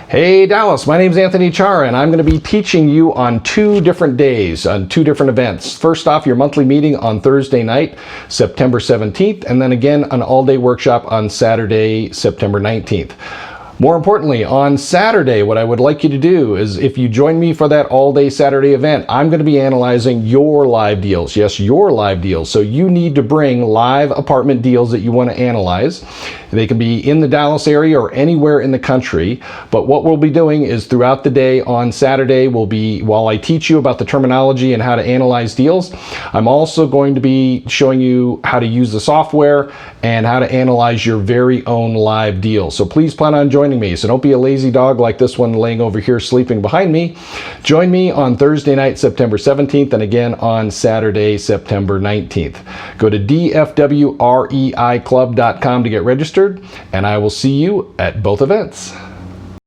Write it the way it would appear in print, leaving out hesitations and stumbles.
Hey Dallas, my name is Anthony Chara, and I'm going to be teaching you on 2 different days, on 2 different events. First off, your monthly meeting on Thursday night, September 17th, and then again an all-day workshop on Saturday, September 19th. More importantly, on Saturday, what I would like you to do is, if you join me for that all-day Saturday event, I'm going to be analyzing your live deals. Yes, your live deals. So you need to bring live apartment deals that you want to analyze. They can be in the Dallas area or anywhere in the country. But what we'll be doing is throughout the day on Saturday, while I teach you about the terminology and how to analyze deals, I'm also going to be showing you how to use the software and how to analyze your very own live deal. So please plan on joining me. So don't be a lazy dog like this one laying over here sleeping behind me. Join me on Thursday night, September 17th, and again on Saturday, September 19th. Go to DFWREIClub.com to get registered, and I will see you at both events.